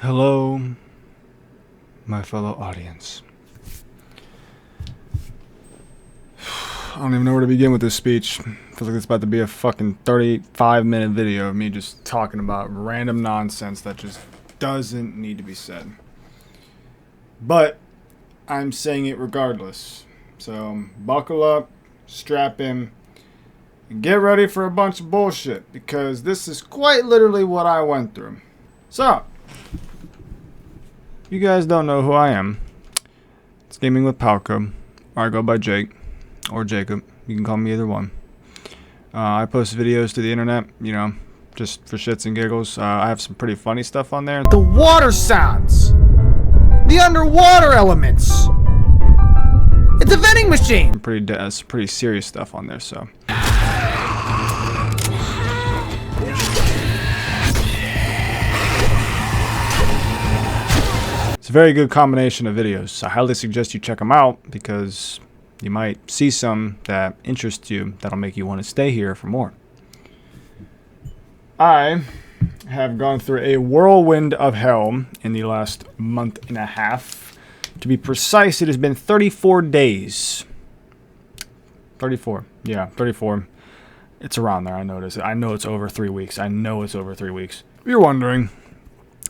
Hello, my fellow audience. I don't even know where to begin with this speech. Feels like it's about to be a fucking 35-minute video of me just talking about random nonsense that just doesn't need to be said. But I'm saying it regardless. So buckle up, strap in, and get ready for a bunch of bullshit, because this is quite literally what I went through. So, you guys don't know who I am. It's Gaming with Palco, or I go by Jake, or Jacob. You can call me either one. I post videos to the internet, just for shits and giggles. I have some pretty funny stuff on there. The water sounds! The underwater elements! It's a vending machine! Pretty serious stuff on there, so. It's a very good combination of videos. I highly suggest you check them out because you might see some that interest you that'll make you want to stay here for more. I have gone through a whirlwind of hell in the last month and a half. To be precise, it has been 34 days. 34. Yeah, 34. It's around there, I notice. I know it's over 3 weeks. I know it's over 3 weeks. If you're wondering,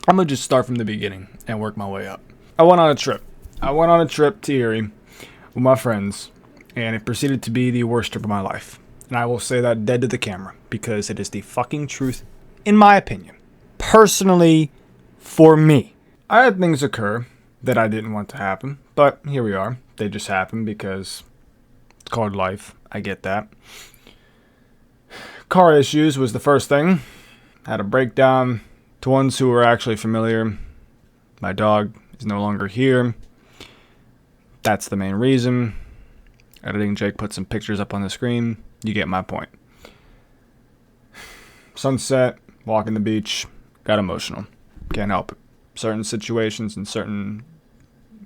I'm going to just start from the beginning and work my way up. I went on a trip. I went on a trip to Erie with my friends, and it proceeded to be the worst trip of my life. And I will say that dead to the camera, because it is the fucking truth, in my opinion. Personally, for me. I had things occur that I didn't want to happen, but here we are. They just happened because it's called life. I get that. Car issues was the first thing. Had a breakdown. To ones who are actually familiar, my dog is no longer here. That's the main reason. Editing Jake put some pictures up on the screen. You get my point. Sunset, walking the beach, got emotional. Can't help it. Certain situations and certain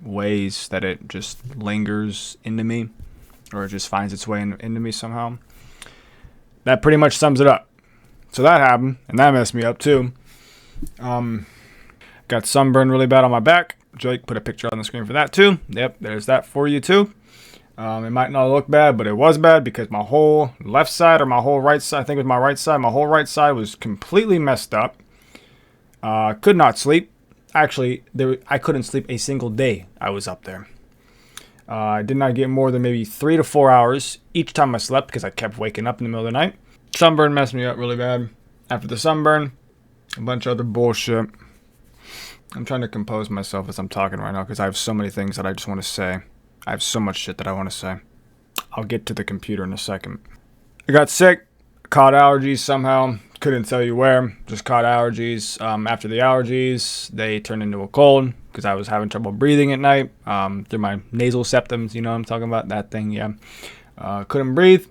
ways that it just lingers into me, or it just finds its way into me somehow. That pretty much sums it up. So that happened, and that messed me up too. Got sunburned really bad on my back. Jake put a picture on the screen for that too. Yep, there's that for you too. It might not look bad, but it was bad because my whole left side, or my whole right side, I think it was my right side, my whole right side was completely messed up. Could not sleep. Actually, I couldn't sleep a single day I was up there. I did not get more than maybe 3 to 4 hours each time I slept because I kept waking up in the middle of the night. Sunburn messed me up really bad. After the sunburn, a bunch of other bullshit. I'm trying to compose myself as I'm talking right now because I have so many things that I just want to say. I have so much shit that I want to say. I'll get to the computer in a second. I got sick, caught allergies somehow. Couldn't tell you where. Just caught allergies. After the allergies, they turned into a cold because I was having trouble breathing at night through my nasal septums. You know what I'm talking about? That thing, yeah. Couldn't breathe.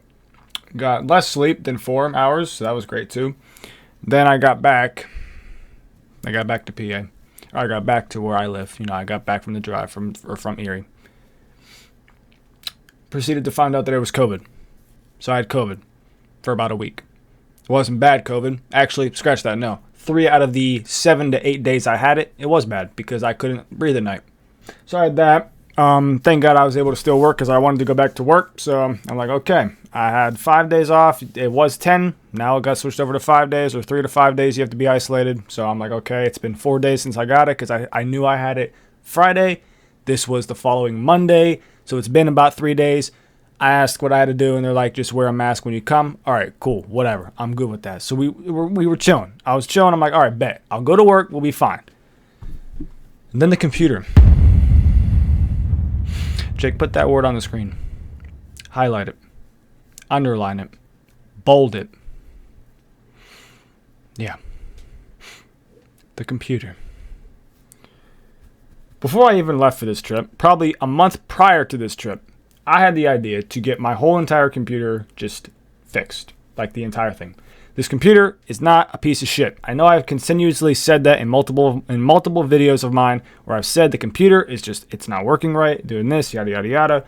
Got less sleep than 4 hours, so that was great too. Then I got back. I got back to PA. I got back to where I live. I got back from the drive from Erie. Proceeded to find out that it was COVID. So I had COVID for about a week. It wasn't bad COVID. Actually, scratch that, no. 3 out of the 7 to 8 days I had it, it was bad because I couldn't breathe at night. So I had that. Thank God I was able to still work because I wanted to go back to work. So I'm like, okay. I had 5 days off. It was 10. Now it got switched over to 5 days, or 3 to 5 days you have to be isolated. So I'm like, okay, it's been 4 days since I got it because I knew I had it Friday. This was the following Monday. So it's been about 3 days. I asked what I had to do, and they're like, just wear a mask when you come. All right, cool, whatever. I'm good with that. So we were chilling. I was chilling. I'm like, all right, bet. I'll go to work. We'll be fine. And then the computer. Jake, put that word on the screen. Highlight it. Underline it. Bold it. Yeah. The computer. Before I even left for this trip, probably a month prior to this trip, I had the idea to get my whole entire computer just fixed. Like the entire thing. This computer is not a piece of shit. I know I've continuously said that in multiple videos of mine where I've said the computer is just, it's not working right, doing this, yada, yada, yada.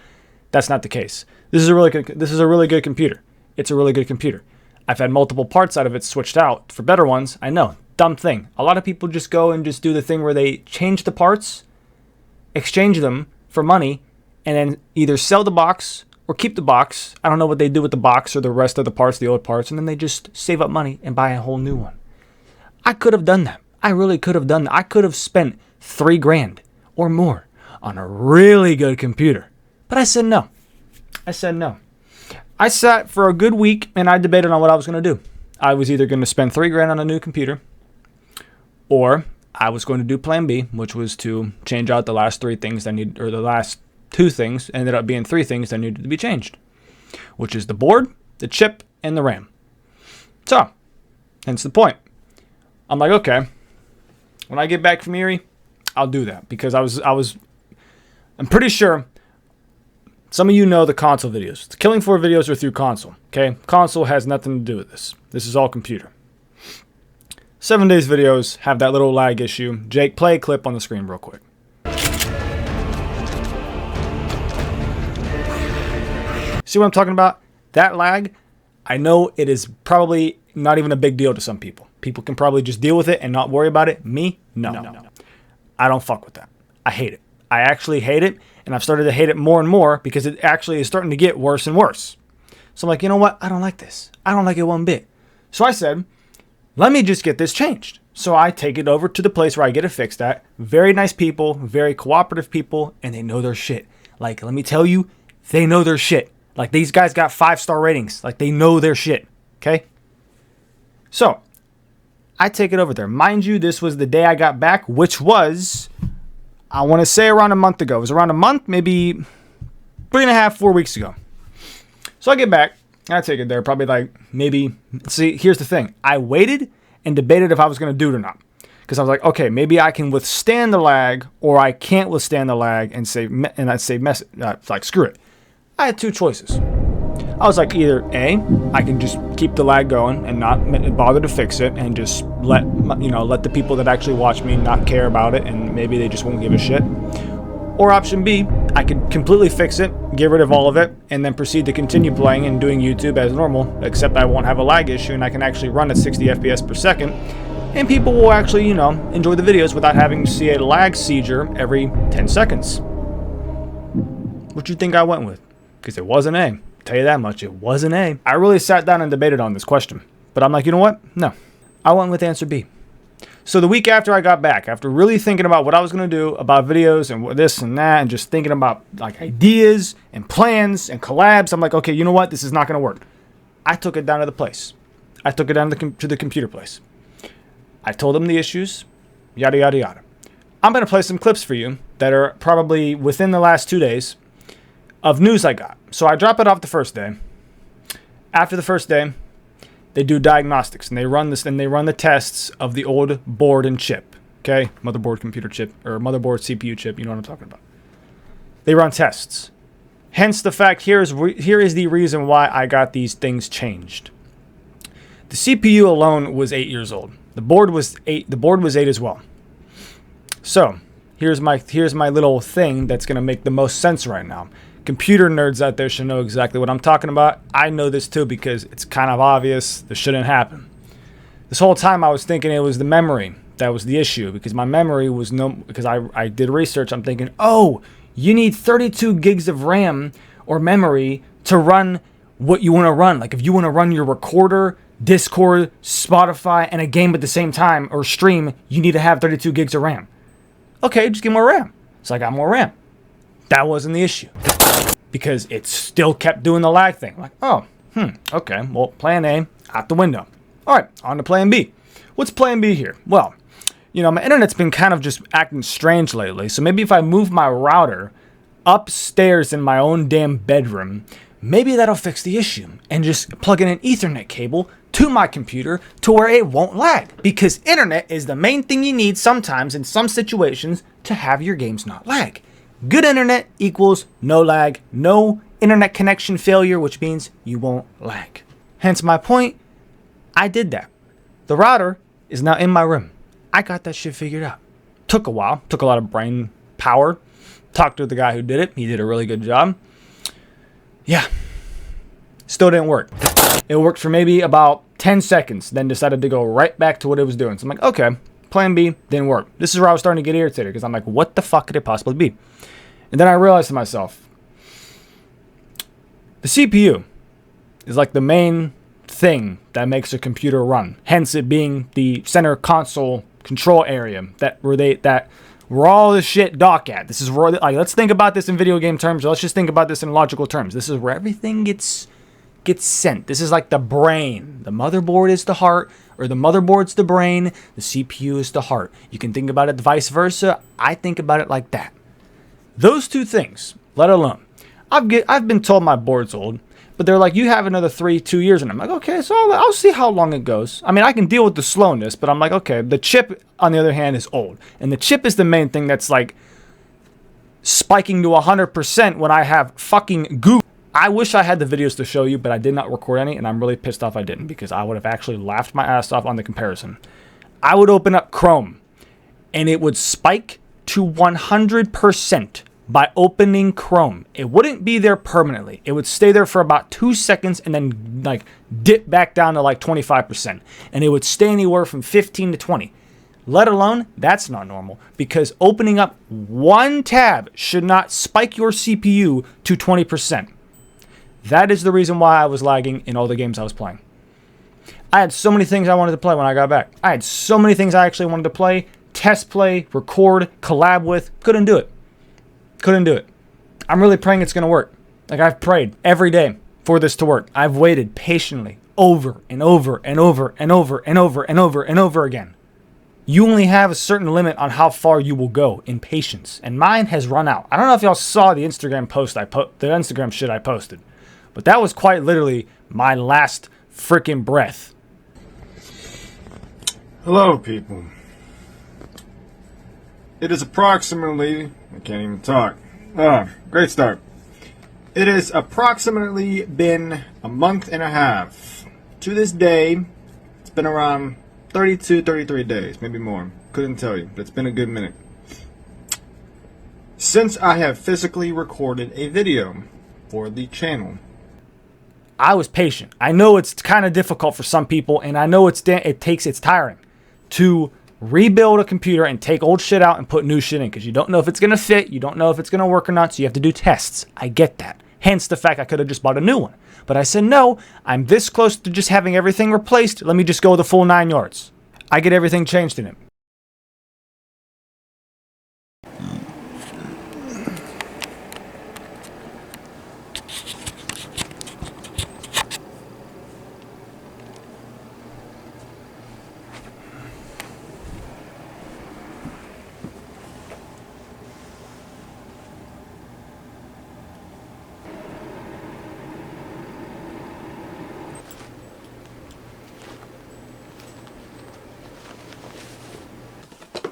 That's not the case. This is a really good computer. It's a really good computer. I've had multiple parts out of it switched out for better ones. I know. dumb thing. A lot of people just go and just do the thing where they change the parts, exchange them for money, and then either sell the box or keep the box. I don't know what they do with the box or the rest of the parts, the old parts, and then they just save up money and buy a whole new one. I could have done that. I really could have done that. I could have spent $3,000 or more on a really good computer. But I said no. I said no. I sat for a good week and I debated on what I was going to do. I was either going to spend $3,000 on a new computer, or I was going to do plan B, which was to change out the last three things that need, or the last two things ended up being three things that needed to be changed, which is the board, the chip, and the RAM. So, hence the point. I'm like, okay, when I get back from Erie, I'll do that, because I'm pretty sure some of you know the console videos. The Killing Floor videos are through console, okay? Console has nothing to do with this. This is all computer. 7 Days videos have that little lag issue. Jake, play a clip on the screen real quick. See what I'm talking about? That lag, I know it is probably not even a big deal to some people. People can probably just deal with it and not worry about it. Me? No. I don't fuck with that. I hate it. I actually hate it, and I've started to hate it more and more because it actually is starting to get worse and worse. So I'm like, you know what? I don't like this. I don't like it one bit. So I said, let me just get this changed. So I take it over to the place where I get it fixed at. Very nice people, very cooperative people, and they know their shit. Like, let me tell you, they know their shit. Like, these guys got 5-star ratings. Like, they know their shit. Okay? So, I take it over there. Mind you, this was the day I got back, which was, I want to say around a month ago. It was around a month, maybe 3.5, 4 weeks ago. So I get back, and I take it there, probably like maybe, see, here's the thing. I waited and debated if I was going to do it or not. Because I was like, okay, maybe I can withstand the lag, or I can't withstand the lag and I'd say, like, screw it. I had two choices. I was like, either A, I can just keep the lag going and not bother to fix it and just let the people that actually watch me not care about it, and maybe they just won't give a shit. Or option B, I could completely fix it, get rid of all of it, and then proceed to continue playing and doing YouTube as normal, except I won't have a lag issue and I can actually run at 60 FPS per second, and people will actually, enjoy the videos without having to see a lag seizure every 10 seconds. What you think I went with? Because it wasn't A. Tell you that much, it wasn't A. I really sat down and debated on this question. But I'm like, you know what? No. I went with answer B. So the week after I got back, after really thinking about what I was going to do about videos and this and that, and just thinking about like ideas and plans and collabs, I'm like, okay, you know what? This is not going to work. I took it down to the place. I took it down to the computer place. I told them the issues, yada, yada, yada. I'm going to play some clips for you that are probably within the last 2 days of news I got. So I drop it off the first day. After the first day, they do diagnostics and they run the tests of the old board and chip. Okay? Motherboard computer chip, or motherboard CPU chip, you know what I'm talking about. They run tests. Hence the fact, here is the reason why I got these things changed. The CPU alone was 8 years old. The board was 8 as well. So, here's my little thing that's going to make the most sense right now. Computer nerds out there should know exactly what I'm talking about. I know this too because it's kind of obvious. This shouldn't happen. This whole time I was thinking it was the memory that was the issue, because my memory was because I did research. I'm thinking, oh, you need 32 gigs of RAM or memory to run what you want to run. Like if you want to run your recorder, Discord, Spotify, and a game at the same time, or stream, you need to have 32 gigs of RAM. Okay, just get more RAM. So I got more RAM. That wasn't the issue, because it still kept doing the lag thing. I'm like, okay, well, plan A, out the window. All right, on to plan B. What's plan B here? Well, my internet's been kind of just acting strange lately, so maybe if I move my router upstairs in my own damn bedroom, maybe that'll fix the issue, and just plug in an Ethernet cable to my computer to where it won't lag, because internet is the main thing you need sometimes in some situations to have your games not lag. Good internet equals no lag, no internet connection failure, which means you won't lag. Hence my point, I did that. The router is now in my room. I got that shit figured out. Took a while, took a lot of brain power. Talked to the guy who did it. He did a really good job. Yeah. Still didn't work. It worked for maybe about 10 seconds, then decided to go right back to what it was doing. So I'm like, okay, plan B didn't work. This is where I was starting to get irritated because I'm like, what the fuck could it possibly be? And then I realized to myself, the CPU is like the main thing that makes a computer run. Hence it being the center console control area where all this shit dock at. This is where, like, let's think about this in video game terms. Or let's just think about this in logical terms. This is where everything gets sent. This is like the brain. The motherboard is the heart, or the motherboard's the brain. The CPU is the heart. You can think about it vice versa. I think about it like that. Those two things, let alone. I've been told my board's old, but they're like, you have another 2 years, and I'm like, okay, so I'll see how long it goes. I mean, I can deal with the slowness, but I'm like, okay, the chip, on the other hand, is old. And the chip is the main thing that's like spiking to 100% when I have fucking goo. I wish I had the videos to show you, but I did not record any, and I'm really pissed off I didn't, because I would have actually laughed my ass off on the comparison. I would open up Chrome, and it would spike to 100% by opening Chrome. It wouldn't be there permanently. It would stay there for about 2 seconds and then like dip back down to like 25%. And it would stay anywhere from 15 to 20. Let alone, that's not normal, because opening up one tab should not spike your CPU to 20%. That is the reason why I was lagging in all the games I was playing. I had so many things I wanted to play when I got back. I had so many things I actually wanted to play, test play, record, collab with. Couldn't do it. Couldn't do it. I'm really praying it's going to work. Like, I've prayed every day for this to work. I've waited patiently over and over and over and over and over and over and over again. You only have a certain limit on how far you will go in patience, and mine has run out. I don't know if y'all saw the Instagram post the Instagram shit I posted, but that was quite literally my last freaking breath. Hello, people. It is approximately... I can't even talk. Great start. It has approximately been a month and a half. To this day, it's been around 32, 33 days, maybe more. Couldn't tell you, but it's been a good minute since I have physically recorded a video for the channel. I was patient. I know it's kind of difficult for some people, and I know it's tiring to rebuild a computer and take old shit out and put new shit in, because you don't know if it's going to fit, you don't know if it's going to work or not, so you have to do tests. I get that. Hence the fact I could have just bought a new one. But I said, no, I'm this close to just having everything replaced, let me just go the full 9 yards. I get everything changed in it.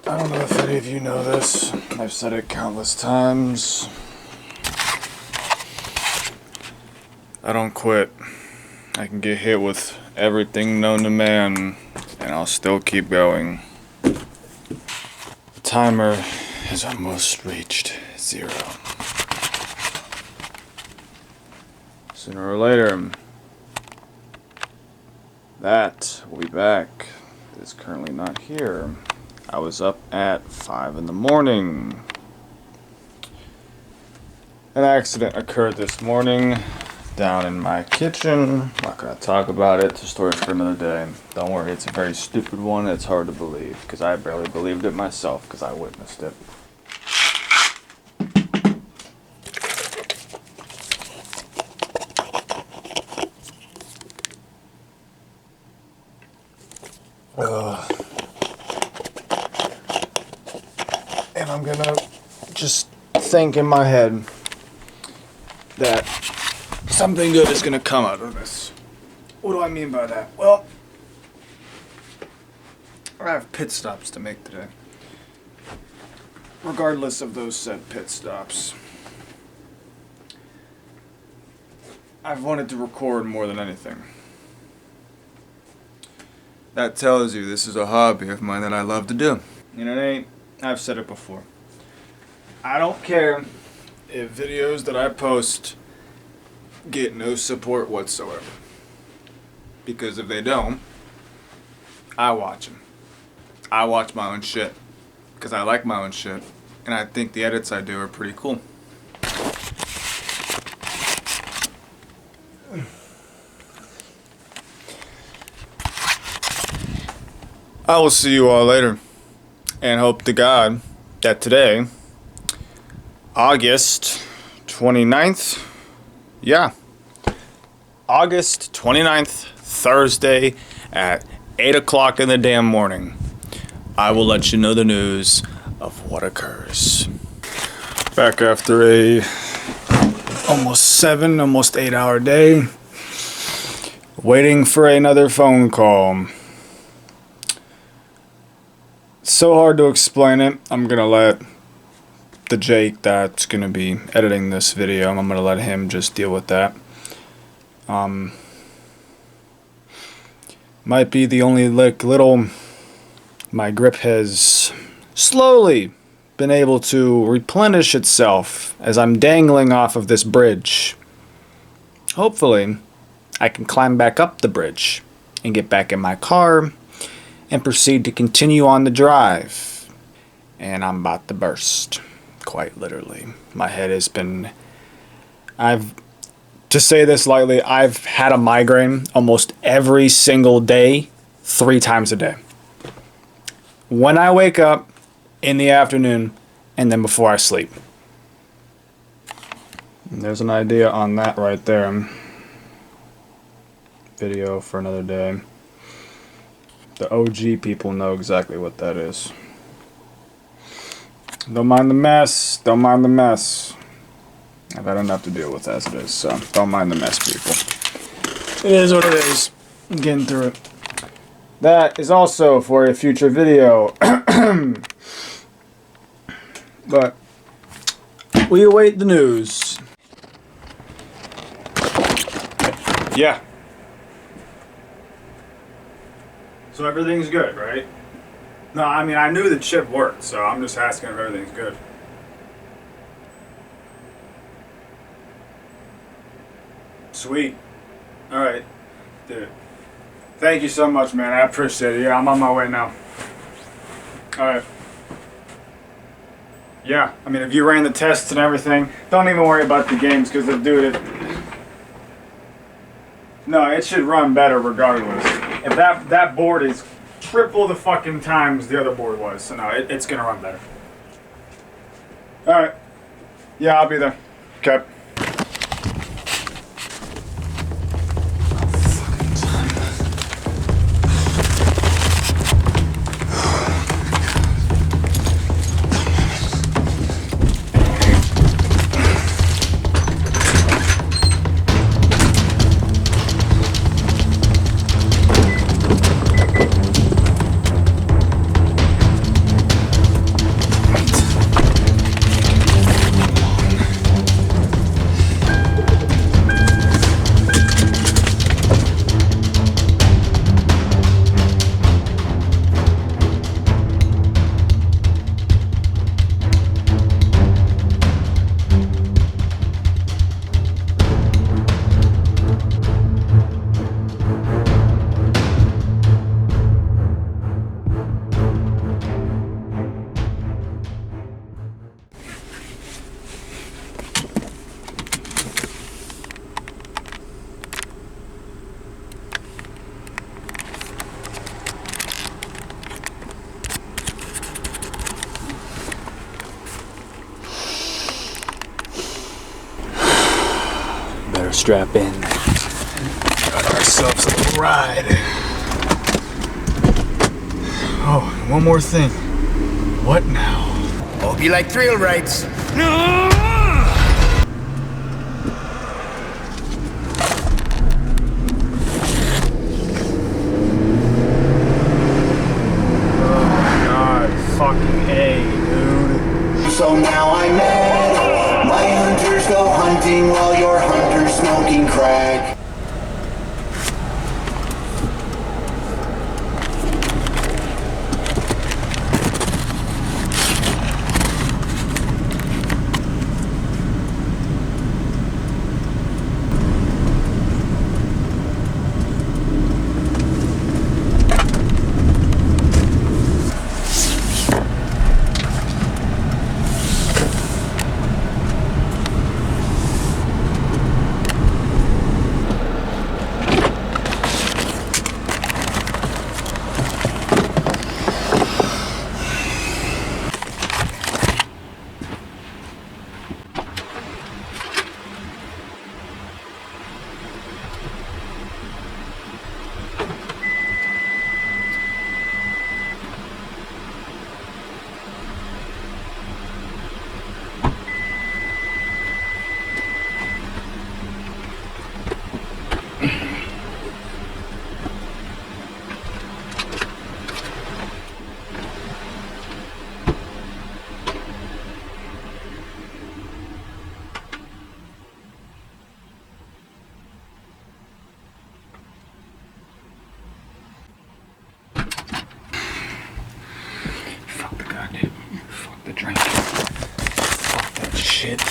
I don't know if any of you know this. I've said it countless times. I don't quit. I can get hit with everything known to man, and I'll still keep going. The timer has almost reached 0. Sooner or later, that will be back. It's currently not here. I was up at 5 in the morning. An accident occurred this morning down in my kitchen. I'm not going to talk about it. It's a story for another day. Don't worry, it's a very stupid one. It's hard to believe, because I barely believed it myself, because I witnessed it. And I'm gonna just think in my head that something good is gonna come out of this. What do I mean by that? Well, I have pit stops to make today. Regardless of those said pit stops, I've wanted to record more than anything. That tells you this is a hobby of mine that I love to do. And it ain't, I've said it before, I don't care if videos that I post get no support whatsoever. Because if they don't, I watch them. I watch my own shit. Because I like my own shit. And I think the edits I do are pretty cool. I will see you all later. And hope to God that today, August 29th, yeah, August 29th, Thursday at 8 o'clock in the damn morning, I will let you know the news of what occurs. Back after a almost 8-hour day, waiting for another phone call. So hard to explain it. I'm gonna let the Jake that's gonna be editing this video, I'm gonna let him just deal with that. Might be the only little my grip has slowly been able to replenish itself as I'm dangling off of this bridge. Hopefully I can climb back up the bridge and get back in my car and proceed to continue on the drive. And I'm about to burst, quite literally. My head has been, to say this lightly, I've had a migraine almost every single day, 3 times a day. When I wake up, in the afternoon, and then before I sleep. And there's an idea on that right there. Video for another day. The OG people know exactly what that is. Don't mind the mess. Don't mind the mess. I've had enough to deal with as it is, so don't mind the mess, people. It is what it is. I'm getting through it. That is also for a future video. But we await the news. Yeah. So everything's good, right? No, I mean, I knew the chip worked, so I'm just asking if everything's good. Sweet. Alright. Dude. Thank you so much, man. I appreciate it. Yeah, I'm on my way now. Alright. Yeah, I mean, if you ran the tests and everything, don't even worry about the games, because dude, no, it should run better regardless. If that board is triple the fucking times the other board was, so no, it's gonna run better. Alright. Yeah, I'll be there. Okay. Strap in. Got ourselves a little ride. Oh, one more thing. What now? Hope you like thrill rides. So now I'm mad. My hunters go hunting while your hunter's smoking crack. a drink. Fuck that shit.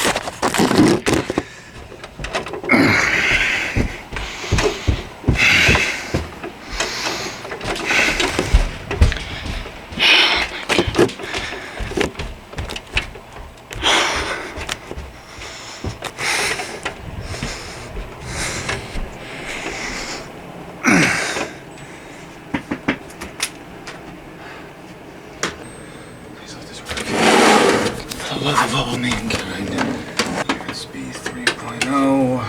Love of all mankind. USB 3.0.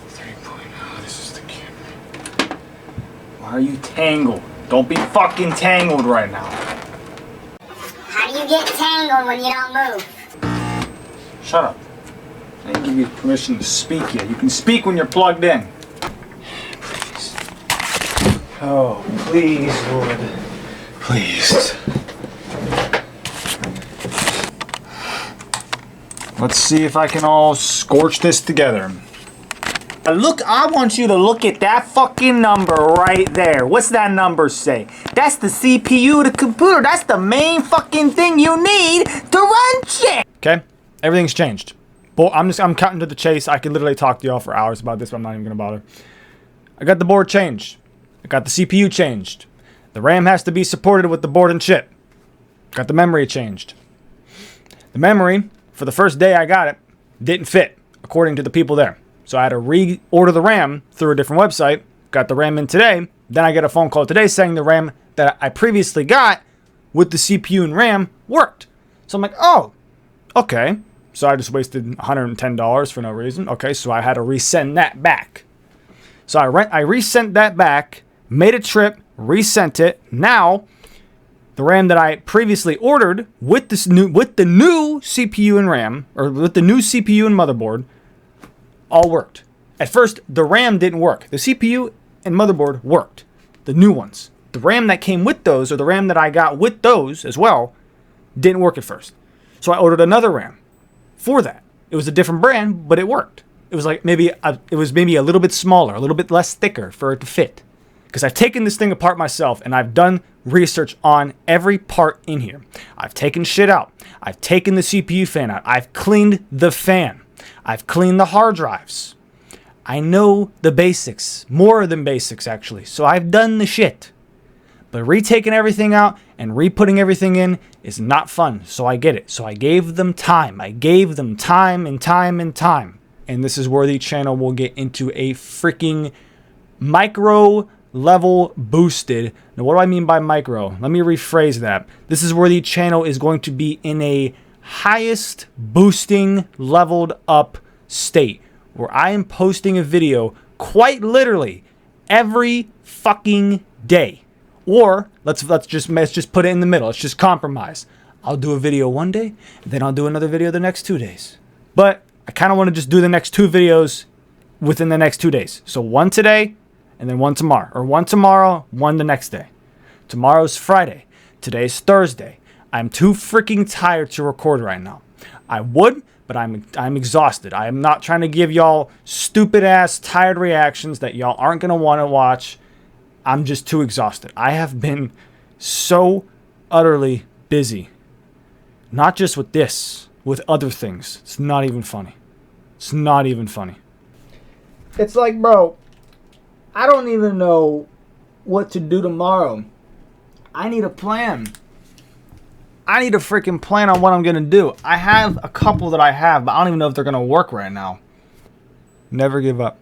3.0. This is the camera. Why are you tangled? Don't be fucking tangled right now. How do you get tangled when you don't move? Shut up. I didn't give you permission to speak yet. You can speak when you're plugged in. Please. Oh, please, Lord. Please. Let's see if I can all scorch this together. Look, I want you to look at that fucking number right there. What's that number say? That's the CPU of the computer. That's the main fucking thing you need to run shit. Okay, everything's changed. Well, I'm cutting to the chase. I could literally talk to y'all for hours about this, but I'm not even gonna bother. I got the board changed. I got the CPU changed. The RAM has to be supported with the board and chip. Got the memory changed. The memory, for the first day I got it, didn't fit, according to the people there. So I had to reorder the RAM through a different website, got the RAM in today, then I get a phone call today saying the RAM that I previously got with the CPU and RAM worked. So I'm like, oh, okay. So I just wasted $110 for no reason. Okay, so I had to resend that back. So I resent that back, made a trip, resent it. Now, the RAM that I previously ordered with the new CPU and RAM, or with the new CPU and motherboard, all worked. At first, the RAM didn't work. The CPU and motherboard worked. The new ones. The RAM that came with those, or the RAM that I got with those as well, didn't work at first. So I ordered another RAM for that. It was a different brand, but it worked. It was like maybe a little bit smaller, a little bit less thicker for it to fit. Because I've taken this thing apart myself and I've done research on every part in here. I've taken shit out. I've taken the CPU fan out. I've cleaned the fan. I've cleaned the hard drives. I know the basics. More than basics, actually. So I've done the shit. But retaking everything out and re-putting everything in is not fun. So I get it. So I gave them time. I gave them time and time and time. And this is where the channel will get into a freaking micro level boosted. Now, what do I mean by micro? Let me rephrase that. This is where the channel is going to be in a highest boosting leveled up state, where I am posting a video quite literally every fucking day. Or let's just put it in the middle. Let's just compromise. I'll do a video one day, then I'll do another video the next 2 days. But I kind of want to just do the next 2 videos within the next 2 days. So one today, and then one tomorrow. Or one tomorrow, one the next day. Tomorrow's Friday. Today's Thursday. I'm too freaking tired to record right now. I would, but I'm exhausted. I am not trying to give y'all stupid ass tired reactions that y'all aren't going to want to watch. I'm just too exhausted. I have been so utterly busy. Not just with this, with other things. It's not even funny. It's not even funny. It's like, bro, I don't even know what to do tomorrow. I need a plan. I need a freaking plan on what I'm going to do. I have a couple that I have, but I don't even know if they're going to work right now. Never give up.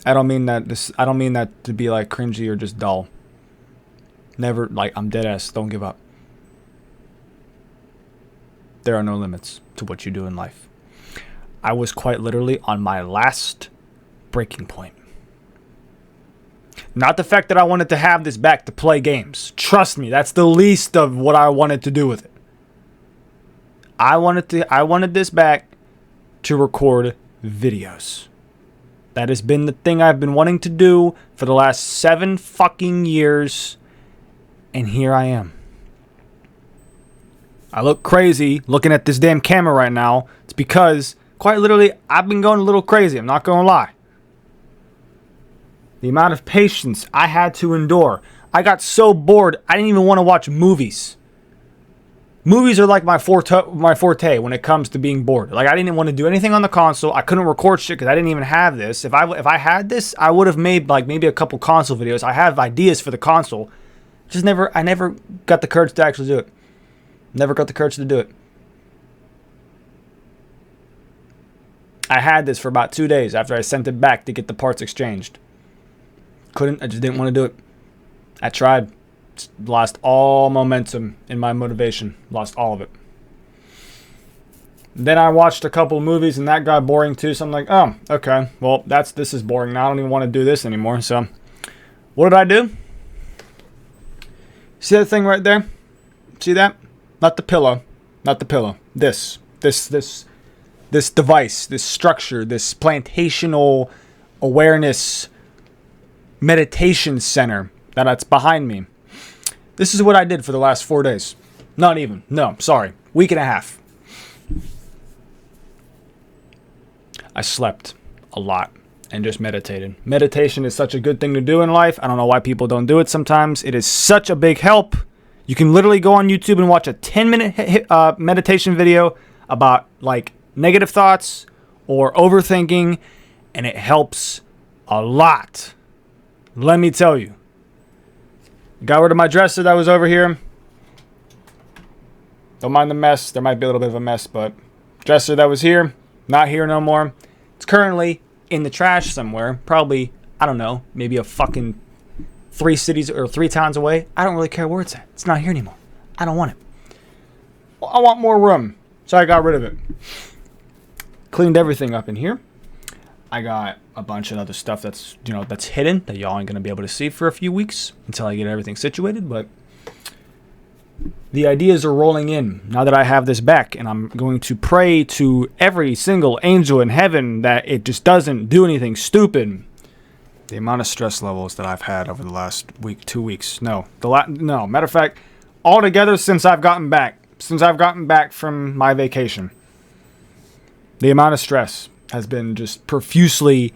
I don't mean that to be like cringy or just dull. Never, like, I'm dead ass. Don't give up. There are no limits to what you do in life. I was quite literally on my last breaking point. Not the fact that I wanted to have this back to play games. Trust me, that's the least of what I wanted to do with it. I wanted this back to record videos. That has been the thing I've been wanting to do for the last 7 fucking years. And here I am. I look crazy looking at this damn camera right now. It's because, quite literally, I've been going a little crazy. I'm not going to lie. The amount of patience I had to endure. I got so bored, I didn't even want to watch movies. Movies are like my forte when it comes to being bored. Like, I didn't want to do anything on the console. I couldn't record shit because I didn't even have this. If I had this, I would have made like maybe a couple console videos. I have ideas for the console. I never got the courage to actually do it. Never got the courage to do it. I had this for about 2 days after I sent it back to get the parts exchanged. I just didn't want to do it. I tried. Lost all momentum in my motivation. Lost all of it. Then I watched a couple movies and that got boring too. So I'm like, oh, okay. Well, this is boring now. I don't even want to do this anymore. So what did I do? See that thing right there? See that? Not the pillow. Not the pillow. This device, this structure, this plantational awareness meditation center that's behind me. This is what I did for the last 4 days. Not even. No, sorry. Week and a half. I slept a lot and just meditated. Meditation is such a good thing to do in life. I don't know why people don't do it sometimes. It is such a big help. You can literally go on YouTube and watch a 10-minute meditation video about like negative thoughts or overthinking, and it helps a lot. Let me tell you. Got rid of my dresser that was over here. Don't mind the mess. There might be a little bit of a mess, but dresser that was here, not here no more. It's currently in the trash somewhere. Probably, I don't know, maybe a fucking 3 cities or 3 towns away. I don't really care where it's at. It's not here anymore. I don't want it. Well, I want more room, so I got rid of it. Cleaned everything up in here. I got a bunch of other stuff that's hidden that y'all ain't gonna be able to see for a few weeks until I get everything situated, but the ideas are rolling in now that I have this back, and I'm going to pray to every single angel in heaven that it just doesn't do anything stupid. The amount of stress levels that I've had over the last week, 2 weeks. No, matter of fact, altogether since I've gotten back from my vacation, the amount of stress has been just profusely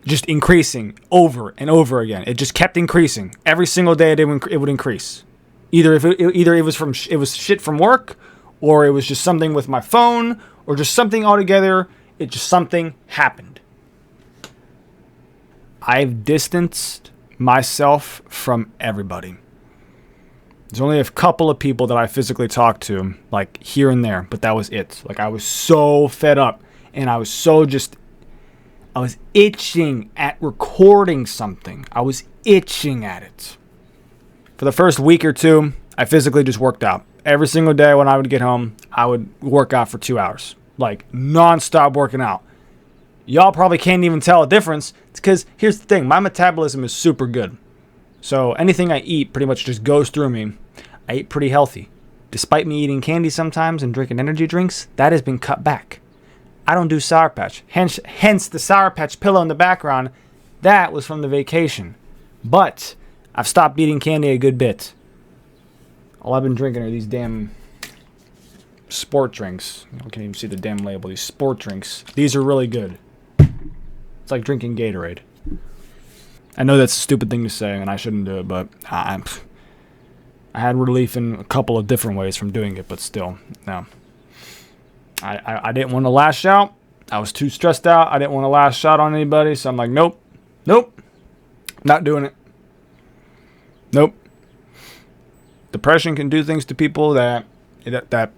just increasing over and over again. It just kept increasing. Every single day it would increase. Either it was shit from work, or it was just something with my phone, or just something altogether. Something happened. I've distanced myself from everybody. There's only a couple of people that I physically talked to, like here and there, but that was it. Like, I was so fed up, and I was itching at recording something. I was itching at it. For the first week or two, I physically just worked out. Every single day when I would get home, I would work out for 2 hours. Like, non-stop working out. Y'all probably can't even tell a difference. It's because, here's the thing, my metabolism is super good. So anything I eat pretty much just goes through me. I eat pretty healthy. Despite me eating candy sometimes and drinking energy drinks, that has been cut back. I don't do Sour Patch. Hence the Sour Patch pillow in the background. That was from the vacation. But I've stopped eating candy a good bit. All I've been drinking are these damn sport drinks. I can't even see the damn label. These sport drinks. These are really good. It's like drinking Gatorade. I know that's a stupid thing to say, and I shouldn't do it, but I had relief in a couple of different ways from doing it, but still, no. I didn't want to lash out. I was too stressed out. I didn't want to lash out on anybody, so I'm like, nope, not doing it. Nope. Depression can do things to people that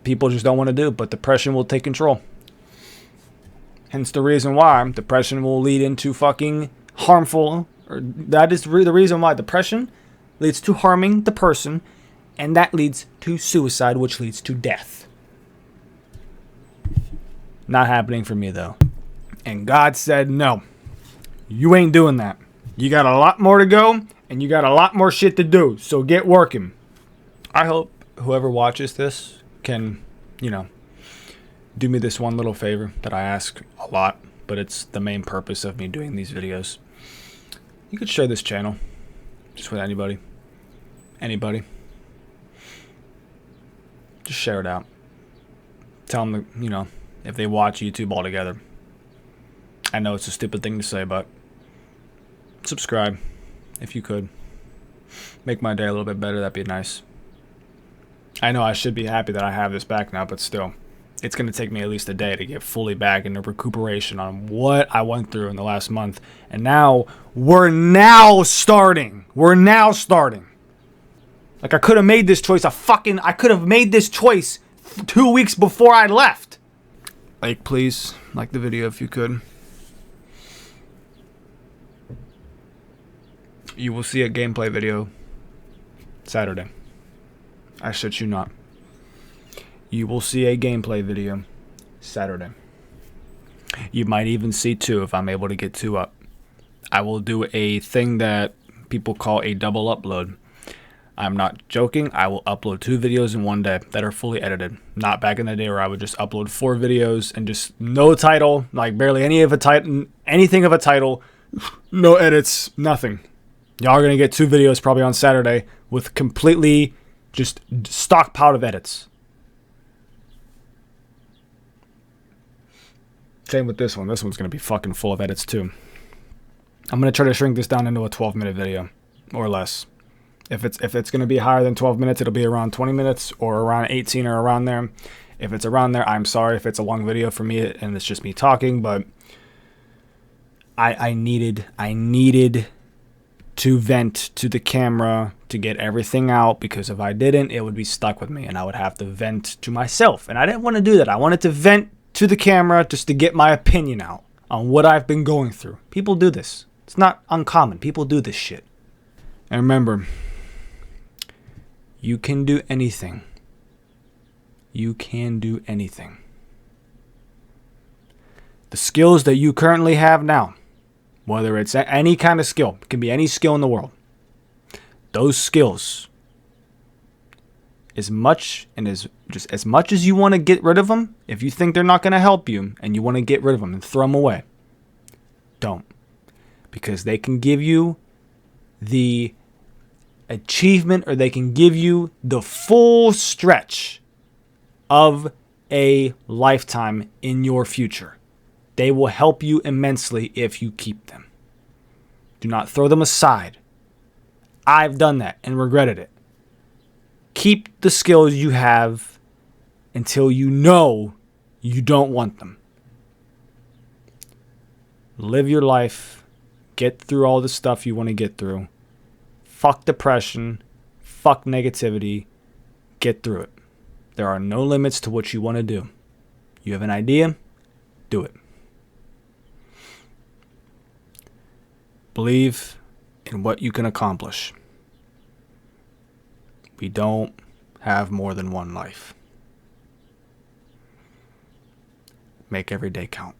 people just don't want to do, but depression will take control. Hence the reason why depression will lead into fucking harmful, or that is the reason why depression leads to harming the person, and that leads to suicide, which leads to death. Not happening for me, though. And God said, no, you ain't doing that. You got a lot more to go, and you got a lot more shit to do, so get working. I hope whoever watches this can, do me this one little favor that I ask a lot, but it's the main purpose of me doing these videos. You could share this channel just with anybody. Just share it out. Tell them, if they watch YouTube altogether. I know it's a stupid thing to say, but subscribe if you could. Make my day a little bit better. That'd be nice. I know I should be happy that I have this back now, but still, it's going to take me at least a day to get fully back into recuperation on what I went through in the last month. And now, we're now starting. Like, I could have made this choice. I could have made this choice 2 weeks before I left. Like, please, like the video if you could. You will see a gameplay video Saturday. I shit you not. You will see a gameplay video Saturday. You might even see 2 if I'm able to get 2 up. I will do a thing that people call a double upload. I'm not joking. I will upload 2 videos in one day that are fully edited. Not back in the day where I would just upload 4 videos and just no title, like barely anything of a title, no edits, nothing. Y'all are going to get 2 videos probably on Saturday with completely just stockpiled of edits. Same with this one. This one's going to be fucking full of edits too. I'm going to try to shrink this down into a 12-minute video or less. If it's going to be higher than 12 minutes, it'll be around 20 minutes or around 18 or around there. If it's around there, I'm sorry if it's a long video for me and it's just me talking, but I needed to vent to the camera to get everything out, because if I didn't, it would be stuck with me and I would have to vent to myself. And I didn't want to do that. I wanted to vent to the camera just to get my opinion out on what I've been going through. People do this. It's not uncommon. People do this shit. And remember, you can do anything. You can do anything. The skills that you currently have now, whether it's any kind of skill, it can be any skill in the world. Those skills, as much as you want to get rid of them, if you think they're not going to help you and you want to get rid of them and throw them away, don't. Because they can give you the achievement, or they can give you the full stretch of a lifetime in your future. They will help you immensely if you keep them. Do not throw them aside. I've done that and regretted it. Keep the skills you have until you know you don't want them. Live your life. Get through all the stuff you want to get through. Fuck depression. Fuck negativity. Get through it. There are no limits to what you want to do. You have an idea? Do it. Believe in what you can accomplish. We don't have more than one life. Make every day count.